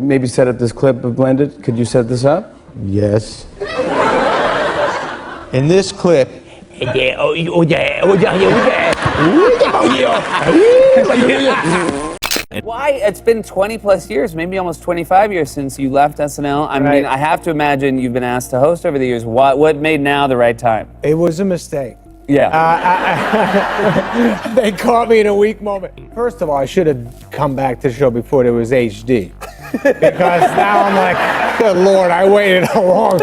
maybe set up this clip of Blended? Could you set this up? Yes. In this clip, Why? It's been 20 plus years, maybe almost 25 years since you left SNL. I mean, I have to imagine you've been asked to host over the years. What made now the right time? It was a mistake. Yeah. They caught me in a weak moment. First of all, I should have come back to the show before there was HD. Because now I'm like, good Lord, I waited a long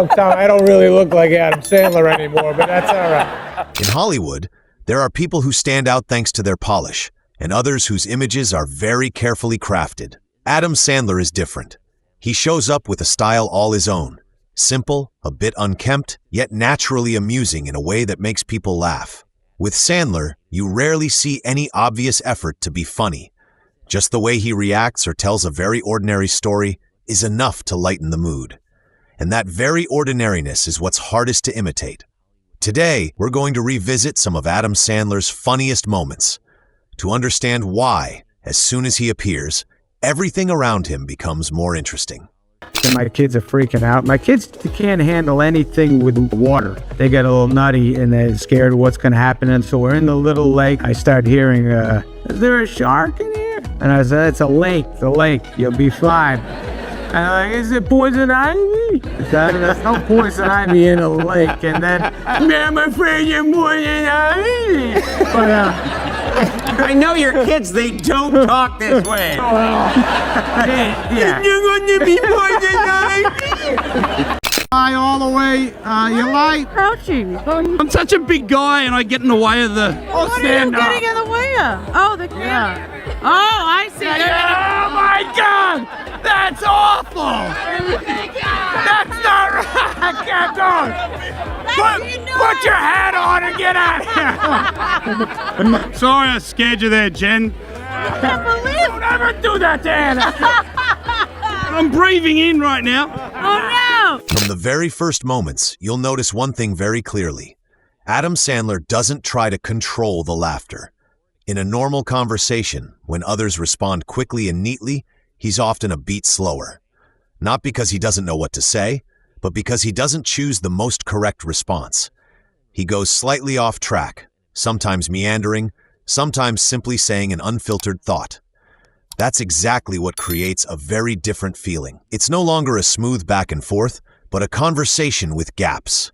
time. I don't really look like Adam Sandler anymore, but that's all right. In Hollywood, there are people who stand out thanks to their polish, and others whose images are very carefully crafted. Adam Sandler is different. He shows up with a style all his own. Simple, a bit unkempt, yet naturally amusing in a way that makes people laugh. With Sandler, you rarely see any obvious effort to be funny. Just the way he reacts or tells a very ordinary story is enough to lighten the mood. And that very ordinariness is what's hardest to imitate. Today, we're going to revisit some of Adam Sandler's funniest moments, to understand why, as soon as he appears, everything around him becomes more interesting. And my kids are freaking out. My kids can't handle anything with water. They get a little nutty and they're scared of what's going to happen. And so we're in the little lake. I start hearing, is there a shark in here? And I said, it's a lake, you'll be fine. And I'm like, is it poison ivy? There's no poison ivy in a lake. And then, I'm afraid you're poison ivy. But, I know your kids, they don't talk this way. yeah. You're going to be poison ivy. Fly all the way, you lie. Crouching. I'm such a big guy and I get in the way of the... What are you getting in the way of? Oh, the camera. Oh, I see. Oh my God! That's awful! That's not right! I can't go! Put your hat on and get out of here! Sorry I scared you there, Jen. I can't believe it. Don't ever do that to Anna! I'm breathing in right now. Oh no! From the very first moments, you'll notice one thing very clearly. Adam Sandler doesn't try to control the laughter. In a normal conversation, when others respond quickly and neatly, he's often a beat slower. Not because he doesn't know what to say, but because he doesn't choose the most correct response. He goes slightly off track, sometimes meandering, sometimes simply saying an unfiltered thought. That's exactly what creates a very different feeling. It's no longer a smooth back and forth, but a conversation with gaps.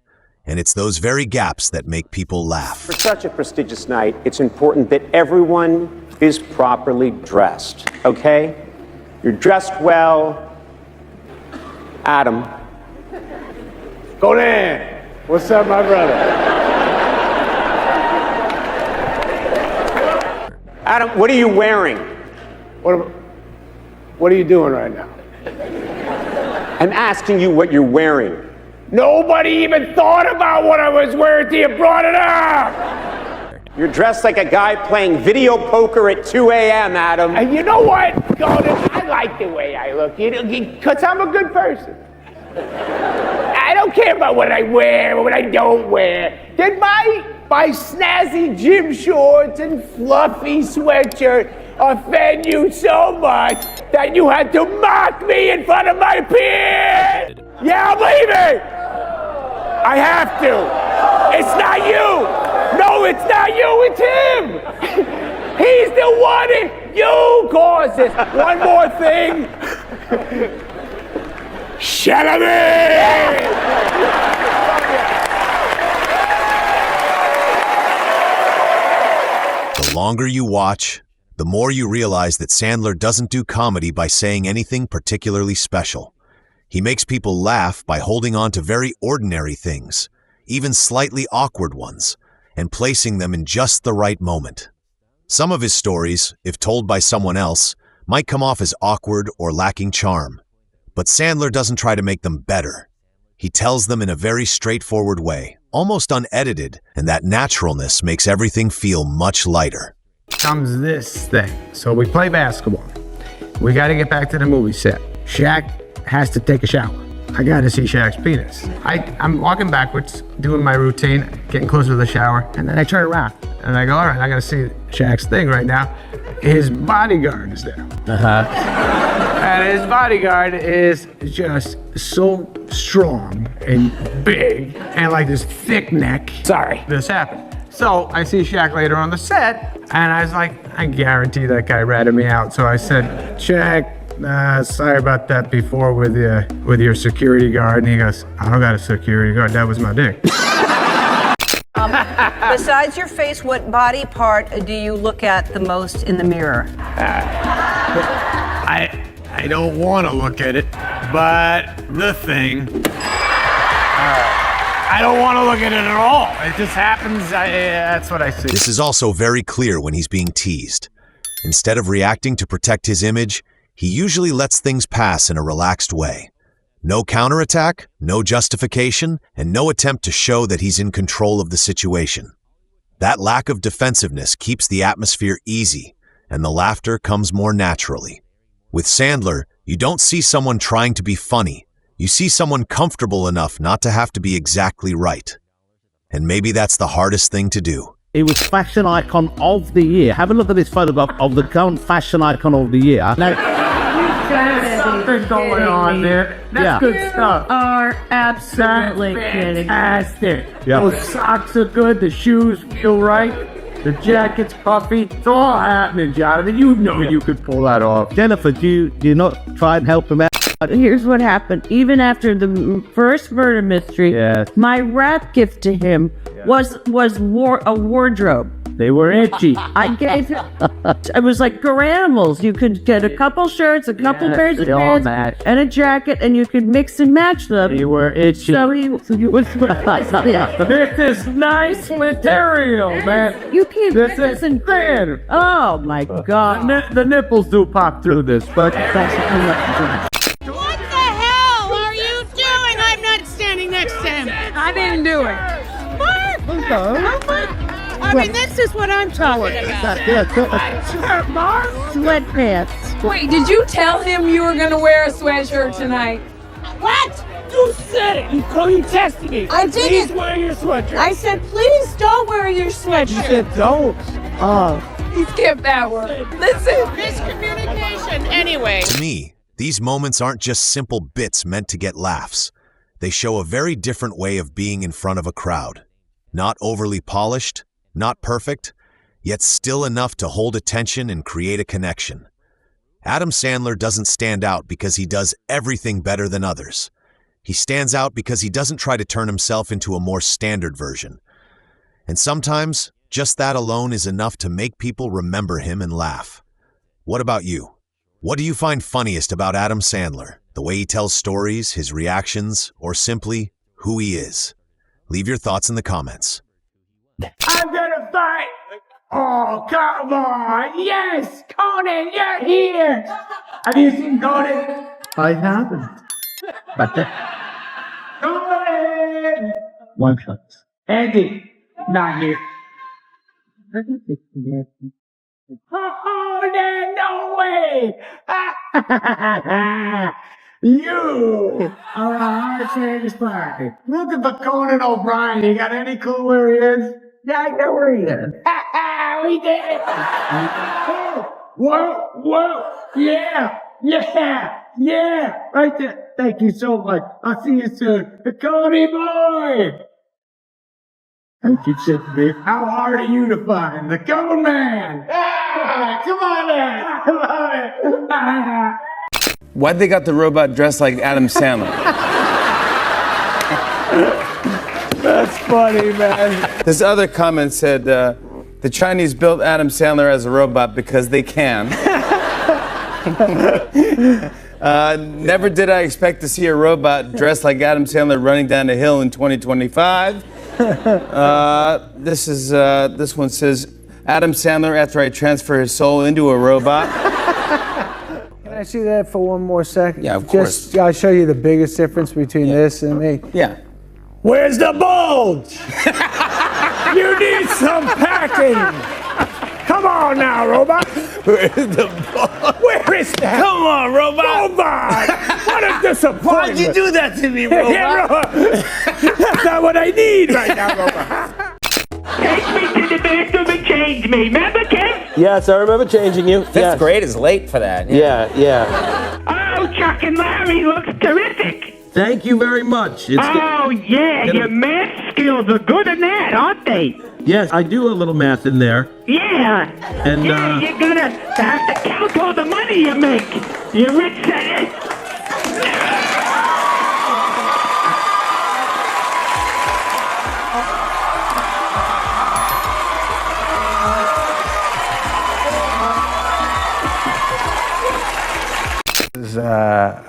And it's those very gaps that make people laugh. For such a prestigious night, it's important that everyone is properly dressed, okay? You're dressed well. Adam. Go there. What's up, my brother? Adam, what are you wearing? What are you doing right now? I'm asking you what you're wearing. Nobody even thought about what I was wearing till you brought it up! You're dressed like a guy playing video poker at 2 a.m., Adam. And you know what, Golden? I like the way I look, because I'm a good person. I don't care about what I wear or what I don't wear. Did my snazzy gym shorts and fluffy sweatshirt offend you so much that you had to mock me in front of my peers? Yeah, believe me! I have to. It's not you. No, it's not you, it's him. He's the one you caused this. One more thing. Celeb! The longer you watch, the more you realize that Sandler doesn't do comedy by saying anything particularly special. He makes people laugh by holding on to very ordinary things, even slightly awkward ones, and placing them in just the right moment. Some of his stories, if told by someone else, might come off as awkward or lacking charm. But Sandler doesn't try to make them better. He tells them in a very straightforward way, almost unedited, and that naturalness makes everything feel much lighter. Comes this thing. So we play basketball. We got to get back to the movie set. Shaq has to take a shower. I got to see Shaq's penis. I'm walking backwards, doing my routine, getting closer to the shower, and then I turn around and I go, all right, I got to see Shaq's thing right now. His bodyguard is there. And his bodyguard is just so strong and big and like this thick neck. Sorry, this happened. So I see Shaq later on the set, and I was like, I guarantee that guy ratted me out. So I said, Shaq, sorry about that before with your security guard. And he goes, I don't got a security guard. That was my dick. Besides your face, what body part do you look at the most in the mirror? I don't want to look at it, but the thing. I don't want to look at it at all. It just happens. That's what I see. This is also very clear when he's being teased. Instead of reacting to protect his image, he usually lets things pass in a relaxed way. No counterattack, no justification, and no attempt to show that he's in control of the situation. That lack of defensiveness keeps the atmosphere easy, and the laughter comes more naturally. With Sandler, you don't see someone trying to be funny. You see someone comfortable enough not to have to be exactly right. And maybe that's the hardest thing to do. It was fashion icon of the year. Have a look at this photograph of the current fashion icon of the year. There's something going on there. That's good stuff. Are absolutely kidding. Fantastic. Yeah. Those socks are good. The shoes feel right. The jacket's puffy. It's all happening, Jonathan. You know you could pull that off. Jennifer, do you not try and help him out? Here's what happened. Even after the first murder mystery, Yes. my rap gift to him was a wardrobe. They were itchy. I gave him. It was like Garanimals. You could get a couple shirts, a couple pairs of they all pants, match. and a jacket, and you could mix and match them. They were itchy. So he was. Yeah. This is nice material, man. You can't. This is thin. Oh my God. The nipples do pop through this, but What the hell are you doing? I'm not standing next to him. I didn't do it. What? I mean, this is what I'm talking about. Sweatpants. Wait, did you tell him you were gonna wear a sweatshirt tonight? What? You said it. You tested me. I didn't. Please wear your sweatshirt. I said, please don't wear your sweatshirt. don't. He skipped that word. Listen. Miscommunication. Anyway. To me, these moments aren't just simple bits meant to get laughs. They show a very different way of being in front of a crowd. Not overly polished, not perfect, yet still enough to hold attention and create a connection. Adam Sandler doesn't stand out because he does everything better than others. He stands out because he doesn't try to turn himself into a more standard version. And sometimes, just that alone is enough to make people remember him and laugh. What about you? What do you find funniest about Adam Sandler? The way he tells stories, his reactions, or simply who he is? Leave your thoughts in the comments. I'm gonna fight. Oh, come on. Yes, Conan, you're here. Have you seen Conan? I haven't. But Conan! one shot. Andy, not here. Conan, no way! You are a hard-to party. Looking for Conan O'Brien. You got any clue where he is? Yeah, I know where he is. We did it! Whoa! Yeah! Right there. Thank you so much. I'll see you soon. The Coney boy! Thank you, Chippy. How hard are you to find? The Cone Man! Come on! Why'd they got the robot dressed like Adam Sandler? That's funny, man. This other comment said, the Chinese built Adam Sandler as a robot because they can. Never did I expect to see a robot dressed like Adam Sandler running down a hill in 2025. This one says, Adam Sandler after I transfer his soul into a robot. Can I see that for one more second? Yeah, of course. I'll show you the biggest difference between this and me. Yeah. Where's the bulge? You need some packing. Come on now, robot. Where's the bulge? Where is that? Come on, robot. Robot! What a disappointment. Why'd you do that to me, robot? Yeah, robot. That's not what I need right now, robot. Take me to the bathroom and change me. Remember, Ken? Yes, I remember changing you. Fifth grade is late for that. Yeah, yeah. Oh, Chuck and Larry looks terrific. Thank you very much. Oh, yeah, your math skills are good in that, aren't they? Yes, I do a little math in there. Yeah. And, yeah, you're gonna have to count all the money you make. You rich at it.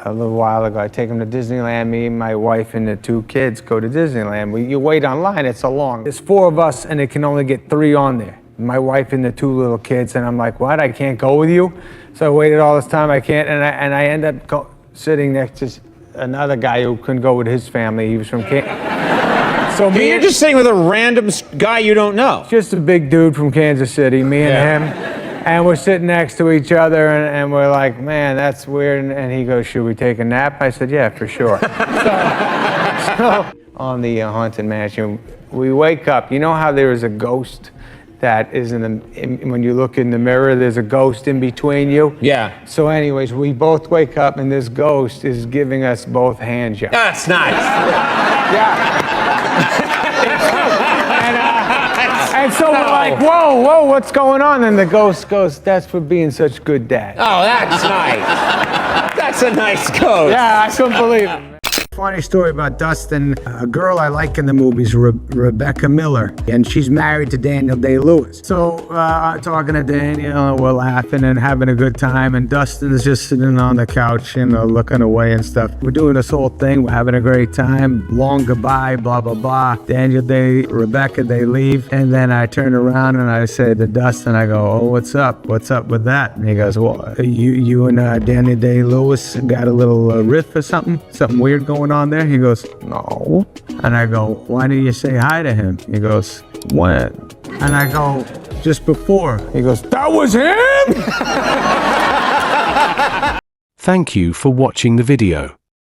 A little while ago, I take him to Disneyland. Me and my wife and the 2 kids go to Disneyland. You wait online, it's so long. There's 4 of us and it can only get 3 on there. My wife and the 2 little kids, and I'm like, what, I can't go with you? So I waited all this time, I can't, and I end up sitting next to another guy who couldn't go with his family. He was from Kansas. So you're just sitting with a random guy you don't know. Just a big dude from Kansas City, me and him. And we're sitting next to each other, and we're like, man, that's weird. And he goes, should we take a nap? I said, yeah, for sure. so on the Haunted Mansion, we wake up. You know how there is a ghost that is when you look in the mirror, there's a ghost in between you? Yeah. So anyways, we both wake up, and this ghost is giving us both hand jobs. That's nice. Yeah. And so we're like, whoa, what's going on? And the ghost goes, that's for being such good dad. Oh, that's nice. That's a nice ghost. Yeah, I couldn't believe it. Funny story about Dustin. A girl I like in the movies, Rebecca Miller, and she's married to Daniel Day-Lewis. So talking to Daniel, we're laughing and having a good time, and Dustin is just sitting on the couch, looking away and stuff. We're doing this whole thing, we're having a great time, long goodbye, blah, blah, blah. Rebecca, they leave, and then I turn around and I say to Dustin, I go, oh, what's up? What's up with that? And he goes, well, you and Daniel Day-Lewis got a little riff or something? Something weird going on there? He goes, no. And I go, why didn't you say hi to him? He goes, when? And I go, just before. He goes, that was him? Thank you for watching the video.